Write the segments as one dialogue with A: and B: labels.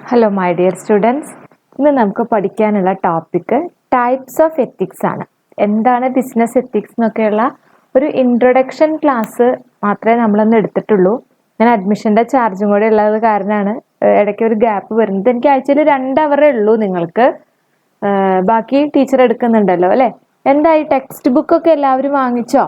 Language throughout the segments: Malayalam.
A: ഹലോ മൈ ഡിയർ സ്റ്റുഡൻസ്, ഇന്ന് നമുക്ക് പഠിക്കാനുള്ള ടോപ്പിക്ക് ടൈപ്സ് ഓഫ് എത്തിക്സ് ആണ്. എന്താണ് ബിസിനസ് എത്തിക്സ് എന്നൊക്കെയുള്ള ഒരു ഇൻട്രൊഡക്ഷൻ ക്ലാസ് മാത്രമേ നമ്മളൊന്ന് എടുത്തിട്ടുള്ളൂ. ഞാൻ അഡ്മിഷൻ്റെ ചാർജും കൂടെ ഉള്ളത് കാരണമാണ് ഇടയ്ക്ക് ഒരു ഗ്യാപ്പ് വരുന്നത്. എനിക്ക് ആഴ്ചയിൽ 2 അവറേ ഉള്ളൂ. നിങ്ങൾക്ക് ബാക്കി ടീച്ചർ എടുക്കുന്നുണ്ടല്ലോ അല്ലേ? എന്തായി, ടെക്സ്റ്റ് ബുക്കൊക്കെ എല്ലാവരും വാങ്ങിച്ചോ?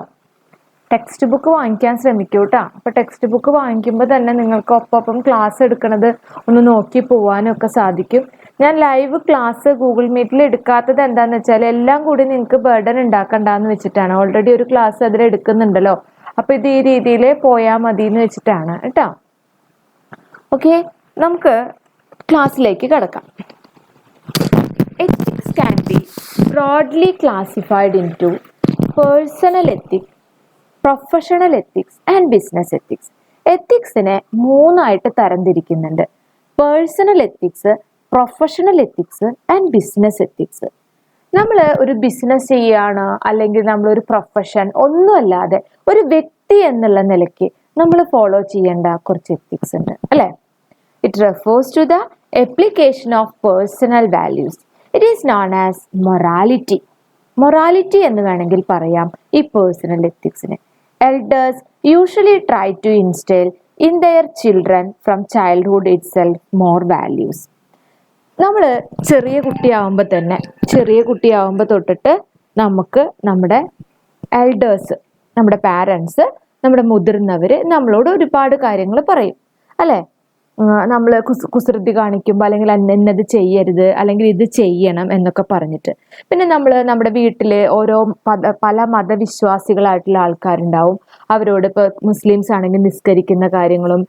A: ടെക്സ്റ്റ് ബുക്ക് വാങ്ങിക്കാൻ ശ്രമിക്കൂ കേട്ടോ. അപ്പോൾ ടെക്സ്റ്റ് ബുക്ക് വാങ്ങിക്കുമ്പോൾ തന്നെ നിങ്ങൾക്ക് ഒപ്പം ക്ലാസ് എടുക്കുന്നത് ഒന്ന് നോക്കി പോകാനും ഒക്കെ സാധിക്കും. ഞാൻ ലൈവ് ക്ലാസ് ഗൂഗിൾ മീറ്റിൽ എടുക്കാത്തത് എന്താണെന്ന് വെച്ചാൽ എല്ലാം കൂടി നിങ്ങൾക്ക് ബർഡൻ ഉണ്ടാക്കണ്ടെന്ന് വെച്ചിട്ടാണ്. ഓൾറെഡി ഒരു ക്ലാസ് അതിൽ എടുക്കുന്നുണ്ടല്ലോ. അപ്പോൾ ഇത് ഈ രീതിയിൽ പോയാൽ മതി എന്ന് വെച്ചിട്ടാണ് കേട്ടോ. ഓക്കെ, നമുക്ക് ക്ലാസ്സിലേക്ക് കിടക്കാം. Ethics can be broadly classified into personal ethics, professional ethics and business ethics. എത്തിക്സിനെ 3ആയിട്ട് തരംതിരിക്കുന്നുണ്ട്: personal ethics, professional ethics and business ethics. നമ്മൾ ഒരു ബിസിനസ് ചെയ്യുകയാണ്, അല്ലെങ്കിൽ നമ്മളൊരു പ്രൊഫഷൻ ഒന്നുമല്ലാതെ ഒരു വ്യക്തി എന്നുള്ള നിലയ്ക്ക് നമ്മൾ ഫോളോ ചെയ്യേണ്ട കുറച്ച് എത്തിക്സ് ഉണ്ട് അല്ലേ? It refers to the application of personal values. It is known as morality. Morality എന്ന് വേണമെങ്കിൽ പറയാം ഈ പേഴ്സണൽ എത്തിക്സിന്. Elders usually try to instill in their children from childhood itself more values. നമ്മൾ ചെറിയ കുട്ടിയാവുമ്പോൾ തൊട്ടിട്ട് നമുക്ക് നമ്മുടെ എൽഡേഴ്സ്, നമ്മുടെ പാരൻസ്, നമ്മുടെ മുതിർന്നവർ നമ്മളോട് ഒരുപാട് കാര്യങ്ങൾ പറയും അല്ലേ? നമ്മൾ കുസൃതി കാണിക്കുമ്പോൾ അല്ലെങ്കിൽ എന്നത് ചെയ്യരുത്, അല്ലെങ്കിൽ ഇത് ചെയ്യണം എന്നൊക്കെ പറഞ്ഞിട്ട്. പിന്നെ നമ്മുടെ വീട്ടിൽ ഓരോ പല മതവിശ്വാസികളായിട്ടുള്ള ആൾക്കാരുണ്ടാവും. അവരോട് ഇപ്പോൾ മുസ്ലിംസ് ആണെങ്കിൽ നിസ്കരിക്കുന്ന കാര്യങ്ങളും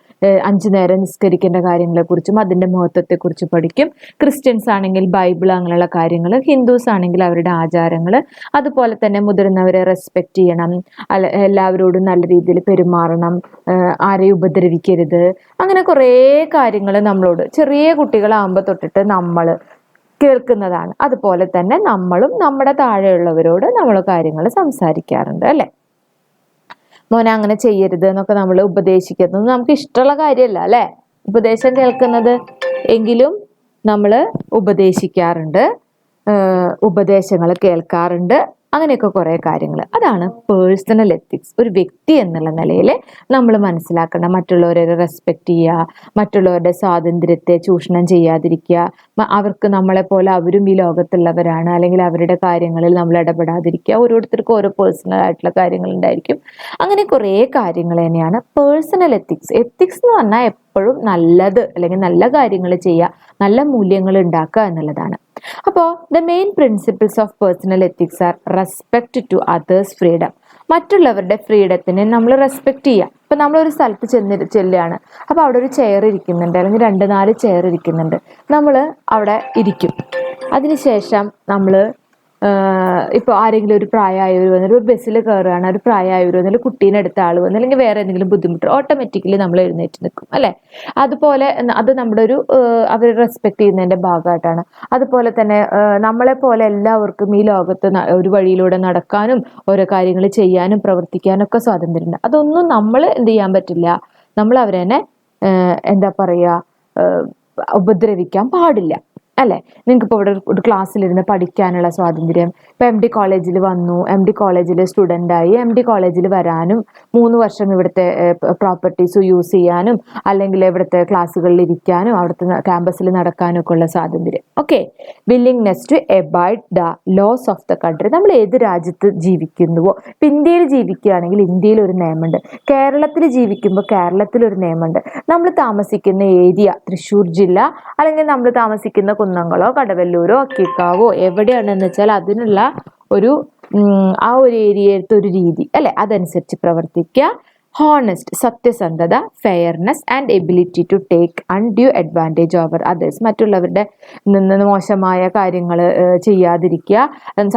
A: 5 നേരം നിസ്കരിക്കേണ്ട കാര്യങ്ങളെക്കുറിച്ചും അതിൻ്റെ മഹത്വത്തെക്കുറിച്ച് പഠിക്കും. ക്രിസ്ത്യൻസ് ആണെങ്കിൽ ബൈബിൾ അങ്ങനെയുള്ള കാര്യങ്ങൾ, ഹിന്ദുസ് ആണെങ്കിൽ അവരുടെ ആചാരങ്ങൾ, അതുപോലെ തന്നെ മുതിർന്നവരെ റെസ്പെക്റ്റ് ചെയ്യണം, എല്ലാവരോടും നല്ല രീതിയിൽ പെരുമാറണം, ആരെയും ഉപദ്രവിക്കരുത്, അങ്ങനെ കുറേ കാര്യങ്ങൾ നമ്മളോട് ചെറിയ കുട്ടികളാകുമ്പോൾ തൊട്ടിട്ട് നമ്മൾ കേൾക്കുന്നതാണ്. അതുപോലെ തന്നെ നമ്മളും നമ്മുടെ താഴെയുള്ളവരോട് നമ്മൾ കാര്യങ്ങൾ സംസാരിക്കാറുണ്ട് അല്ലേ? മോനെ അങ്ങനെ ചെയ്യരുത് എന്നൊക്കെ നമ്മൾ ഉപദേശിക്കുന്നത് നമുക്ക് ഇഷ്ടമുള്ള കാര്യമല്ല അല്ലേ? ഉപദേശം കേൾക്കുന്നത്. എങ്കിലും നമ്മൾ ഉപദേശിക്കാറുണ്ട്, ഉപദേശങ്ങൾ കേൾക്കാറുണ്ട്, അങ്ങനെയൊക്കെ കുറേ കാര്യങ്ങൾ. അതാണ് പേഴ്സണൽ എത്തിക്സ്. ഒരു വ്യക്തി എന്നുള്ള നിലയിൽ നമ്മൾ മനസ്സിലാക്കേണ്ട മറ്റുള്ളവരെ റെസ്പെക്റ്റ് ചെയ്യുക, മറ്റുള്ളവരുടെ സ്വാതന്ത്ര്യത്തെ ചൂഷണം ചെയ്യാതിരിക്കുക, അവർക്ക് നമ്മളെപ്പോലെ അവരും ഈ ലോകത്തുള്ളവരാണ്, അല്ലെങ്കിൽ അവരുടെ കാര്യങ്ങളിൽ നമ്മൾ ഇടപെടാതിരിക്കുക. ഓരോരുത്തർക്കും ഓരോ പേഴ്സണൽ ആയിട്ടുള്ള കാര്യങ്ങൾ ഉണ്ടായിരിക്കും. അങ്ങനെ കുറേ കാര്യങ്ങൾ തന്നെയാണ് പേഴ്സണൽ എത്തിക്സ്. എത്തിക്സ് എന്ന് പറഞ്ഞാൽ എപ്പോഴും നല്ലത് അല്ലെങ്കിൽ നല്ല കാര്യങ്ങൾ ചെയ്യുക, നല്ല മൂല്യങ്ങൾ ഉണ്ടാക്കുക എന്നുള്ളതാണ്. അപ്പോൾ the main principles of personal ethics are respect to others freedom. മറ്റുള്ളവരുടെ ഫ്രീഡത്തിനെ നമ്മൾ റെസ്പെക്ട് ചെയ്യുക. ഇപ്പം നമ്മളൊരു സ്ഥലത്ത് ചെല്ലുകയാണ്, അപ്പോൾ അവിടെ ഒരു ചെയർ ഇരിക്കുന്നുണ്ട്, അല്ലെങ്കിൽ 2-4 ചെയർ ഇരിക്കുന്നുണ്ട്. നമ്മൾ അവിടെ ഇരിക്കും. അതിനുശേഷം നമ്മൾ ഇപ്പോൾ ആരെങ്കിലും ഒരു പ്രായമായവർ വന്നിട്ട് ഒരു ബസ്സിൽ കയറുകയാണ്, ഒരു പ്രായമായവർ വന്നിട്ട് കുട്ടീനെ എടുത്ത ആൾ വന്ന്, അല്ലെങ്കിൽ വേറെ എന്തെങ്കിലും ബുദ്ധിമുട്ട്, ഓട്ടോമാറ്റിക്കലി നമ്മൾ എഴുന്നേറ്റ് നിൽക്കും അല്ലേ? അതുപോലെ അത് നമ്മുടെ ഒരു അവർ റെസ്പെക്ട് ചെയ്യുന്നതിൻ്റെ ഭാഗമായിട്ടാണ്. അതുപോലെ തന്നെ നമ്മളെപ്പോലെ എല്ലാവർക്കും ഈ ലോകത്ത് ഒരു വഴിയിലൂടെ നടക്കാനും ഓരോ കാര്യങ്ങൾ ചെയ്യാനും പ്രവർത്തിക്കാനും ഒക്കെ സ്വാതന്ത്ര്യമുണ്ട്. അതൊന്നും നമ്മൾ എന്ത് ചെയ്യാൻ പറ്റില്ല, നമ്മൾ അവരെ എന്താ പറയുക, ഉപദ്രവിക്കാൻ പാടില്ല അല്ലേ? നിങ്ങൾക്കിപ്പോൾ ഇവിടെ ഒരു ക്ലാസ്സിലിരുന്ന് പഠിക്കാനുള്ള സ്വാതന്ത്ര്യം. ഇപ്പോൾ MD കോളേജിൽ വന്നു, MD കോളേജിൽ സ്റ്റുഡൻ്റായി, MD കോളേജിൽ വരാനും 3 വർഷം ഇവിടുത്തെ പ്രോപ്പർട്ടീസ് യൂസ് ചെയ്യാനും, അല്ലെങ്കിൽ ഇവിടുത്തെ ക്ലാസ്സുകളിൽ ഇരിക്കാനും, അവിടുത്തെ ക്യാമ്പസിൽ നടക്കാനും ഒക്കെ ഉള്ള സ്വാതന്ത്ര്യം. Okay, willingness to abide the laws of the country. നമ്മൾ ഏത് രാജ്യത്ത് ജീവിക്കുന്നുവോ, ഇപ്പം ഇന്ത്യയിൽ ജീവിക്കുകയാണെങ്കിൽ ഇന്ത്യയിൽ ഒരു നിയമമുണ്ട്, കേരളത്തിൽ ജീവിക്കുമ്പോൾ കേരളത്തിലൊരു നിയമമുണ്ട്, നമ്മൾ താമസിക്കുന്ന ഏരിയ തൃശ്ശൂർ ജില്ല, അല്ലെങ്കിൽ നമ്മൾ താമസിക്കുന്ന കുന്നംകുളോ കടവല്ലൂരോ അക്കിക്കാവോ എവിടെയാണെന്ന് വെച്ചാൽ അതിനുള്ള ഒരു ആ ഒരു ഏരിയയിലത്തെ ഒരു രീതി അല്ലെ, അതനുസരിച്ച് പ്രവർത്തിക്കുക. ഹോണസ്റ്റ്, സത്യസന്ധത, fairness and ability to take undue advantage over others. മറ്റുള്ളവരുടെ നിന്ന് മോശമായ കാര്യങ്ങൾ ചെയ്യാതിരിക്കുക,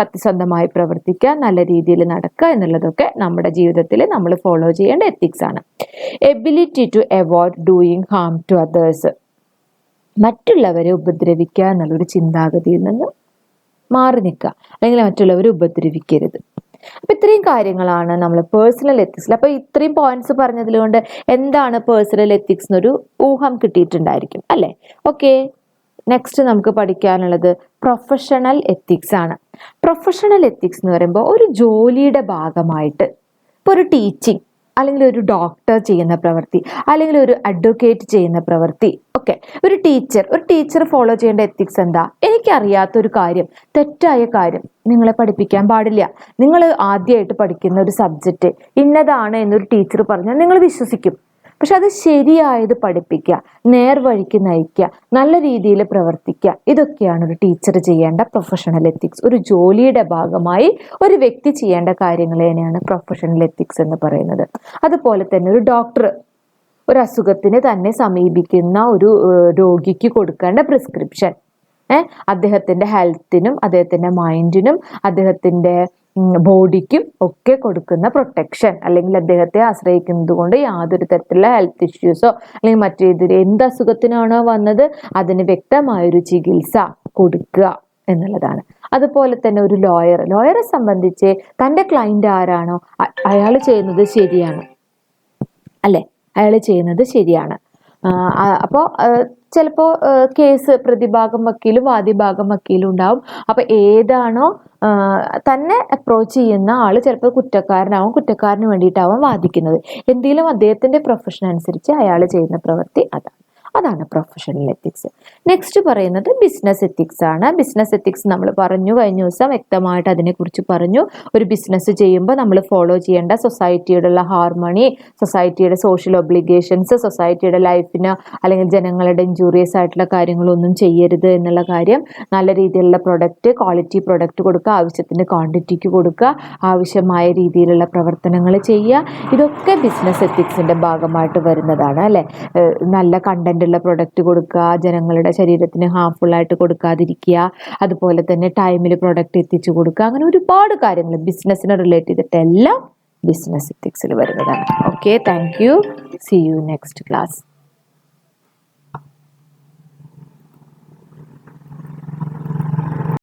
A: സത്യസന്ധമായി പ്രവർത്തിക്കുക, നല്ല രീതിയിൽ നടക്കുക എന്നുള്ളതൊക്കെ നമ്മുടെ ജീവിതത്തിൽ നമ്മൾ ഫോളോ ചെയ്യേണ്ട എത്തിക്സ് ആണ്. Ability to avoid doing harm to others. മറ്റുള്ളവരെ ഉപദ്രവിക്കുക എന്നുള്ളൊരു ചിന്താഗതിയിൽ നിന്ന് മാറി നിൽക്കുക, അല്ലെങ്കിൽ മറ്റുള്ളവരെ ഉപദ്രവിക്കരുത്. അപ്പം ഇത്രയും കാര്യങ്ങളാണ് നമ്മൾ പേഴ്സണൽ എത്തിക്സിൽ. അപ്പോൾ ഇത്രയും പോയിന്റ്സ് പറഞ്ഞതിൽ കൊണ്ട് എന്താണ് പേഴ്സണൽ എത്തിക്സ് എന്നൊരു ഊഹം കിട്ടിയിട്ടുണ്ടായിരിക്കും അല്ലേ? ഓക്കെ. നെക്സ്റ്റ് നമുക്ക് പഠിക്കാനുള്ളത് പ്രൊഫഷണൽ എത്തിക്സ് ആണ്. പ്രൊഫഷണൽ എത്തിക്സ് എന്ന് പറയുമ്പോൾ ഒരു ജോലിയുടെ ഭാഗമായിട്ട്, ഇപ്പോൾ ഒരു ടീച്ചിങ് അല്ലെങ്കിൽ ഒരു ഡോക്ടർ ചെയ്യുന്ന പ്രവൃത്തി അല്ലെങ്കിൽ ഒരു അഡ്വക്കേറ്റ് ചെയ്യുന്ന പ്രവൃത്തി ഒക്കെ, ഒരു ടീച്ചർ ഫോളോ ചെയ്യേണ്ട എത്തിക്സ് എന്താ? എനിക്കറിയാത്തൊരു കാര്യം, തെറ്റായ കാര്യം നിങ്ങളെ പഠിപ്പിക്കാൻ പാടില്ല. നിങ്ങൾ ആദ്യമായിട്ട് പഠിക്കുന്ന ഒരു സബ്ജക്റ്റ് ഇന്നതാണ് എന്നൊരു ടീച്ചർ പറഞ്ഞാൽ നിങ്ങൾ വിശ്വസിക്കും. പക്ഷെ അത് ശരിയായത് പഠിപ്പിക്കുക, നേർവഴിക്ക് നയിക്കുക, നല്ല രീതിയിൽ പ്രവർത്തിക്കുക, ഇതൊക്കെയാണ് ഒരു ടീച്ചർ ചെയ്യേണ്ട പ്രൊഫഷണൽ എത്തിക്സ്. ഒരു ജോലിയുടെ ഭാഗമായി ഒരു വ്യക്തി ചെയ്യേണ്ട കാര്യങ്ങൾ തന്നെയാണ് പ്രൊഫഷണൽ എത്തിക്സ് എന്ന് പറയുന്നത്. അതുപോലെ തന്നെ ഒരു ഡോക്ടർ ഒരു അസുഖത്തിന് തന്നെ സമീപിക്കുന്ന ഒരു രോഗിക്ക് കൊടുക്കേണ്ട പ്രിസ്ക്രിപ്ഷൻ, അദ്ദേഹത്തിൻ്റെ ഹെൽത്തിനും അദ്ദേഹത്തിൻ്റെ മൈൻഡിനും അദ്ദേഹത്തിൻ്റെ ബോഡിക്കും ഒക്കെ കൊടുക്കുന്ന പ്രൊട്ടക്ഷൻ, അല്ലെങ്കിൽ അദ്ദേഹത്തെ ആശ്രയിക്കുന്നത് കൊണ്ട് യാതൊരു തരത്തിലുള്ള ഹെൽത്ത് ഇഷ്യൂസോ അല്ലെങ്കിൽ മറ്റേതൊരു എന്ത് അസുഖത്തിനാണോ വന്നത് അതിന് വ്യക്തമായൊരു ചികിത്സ കൊടുക്കുക എന്നുള്ളതാണ്. അതുപോലെ തന്നെ ഒരു ലോയറെ സംബന്ധിച്ച് തൻ്റെ ക്ലയന്റ് ആരാണോ അയാൾ ചെയ്യുന്നത് ശരിയാണ്, അല്ലേ? അയാൾ ചെയ്യുന്നത് ശരിയാണ്. അപ്പോൾ ചിലപ്പോൾ കേസ് പ്രതിഭാഗം വക്കീലും വാദിഭാഗം വക്കീലും ഉണ്ടാവും. അപ്പോൾ ഏതാണോ തന്നെ അപ്രോച്ച് ചെയ്യുന്ന ആൾ ചിലപ്പോൾ കുറ്റക്കാരനാവും, കുറ്റക്കാരന് വേണ്ടിയിട്ടാവും വാദിക്കുന്നത്. എന്തെങ്കിലും അദ്ദേഹത്തിൻ്റെ പ്രൊഫഷൻ അനുസരിച്ച് അയാൾ ചെയ്യുന്ന പ്രവൃത്തി അതാണ് പ്രൊഫഷണൽ എത്തിക്സ്. നെക്സ്റ്റ് പറയുന്നത് ബിസിനസ് എത്തിക്സ് ആണ്. ബിസിനസ് എത്തിക്സ് നമ്മൾ പറഞ്ഞു കഴിഞ്ഞ ദിവസം വ്യക്തമായിട്ട് അതിനെക്കുറിച്ച് പറഞ്ഞു. ഒരു ബിസിനസ് ചെയ്യുമ്പോൾ നമ്മൾ ഫോളോ ചെയ്യേണ്ട സൊസൈറ്റിയോടുള്ള ഹാർമണി, സൊസൈറ്റിയുടെ സോഷ്യൽ ഒബ്ലിഗേഷൻസ്, സൊസൈറ്റിയുടെ ലൈഫിന് അല്ലെങ്കിൽ ജനങ്ങളുടെ ഇൻജൂറിയസ് ആയിട്ടുള്ള കാര്യങ്ങളൊന്നും ചെയ്യരുത് എന്നുള്ള കാര്യം, നല്ല രീതിയിലുള്ള പ്രൊഡക്റ്റ്, ക്വാളിറ്റി പ്രൊഡക്റ്റ് കൊടുക്കുക, ആവശ്യത്തിന് ക്വാണ്ടിറ്റിക്ക് കൊടുക്കുക, ആവശ്യമായ രീതിയിലുള്ള പ്രവർത്തനങ്ങൾ ചെയ്യുക, ഇതൊക്കെ ബിസിനസ് എത്തിക്സിൻ്റെ ഭാഗമായിട്ട് വരുന്നതാണ്, അല്ലേ? നല്ല കണ്ടന്റ് ഉള്ള പ്രൊഡക്റ്റ് കൊടുക്കുക, ജനങ്ങളുടെ ശരീരത്തിന് ഹാർംഫുൾ ആയിട്ട് കൊടുക്കാതിരിക്കുക, അതുപോലെ തന്നെ ടൈമിൽ പ്രൊഡക്റ്റ് എത്തിച്ചു കൊടുക്കുക, അങ്ങനെ ഒരുപാട് കാര്യങ്ങൾ ബിസിനസ്സിനെ റിലേറ്റ് ചെയ്തിട്ടെല്ലാം ബിസിനസ് എത്തിക്സിൽ വരുന്നതാണ്. Okay, thank you. See you next class.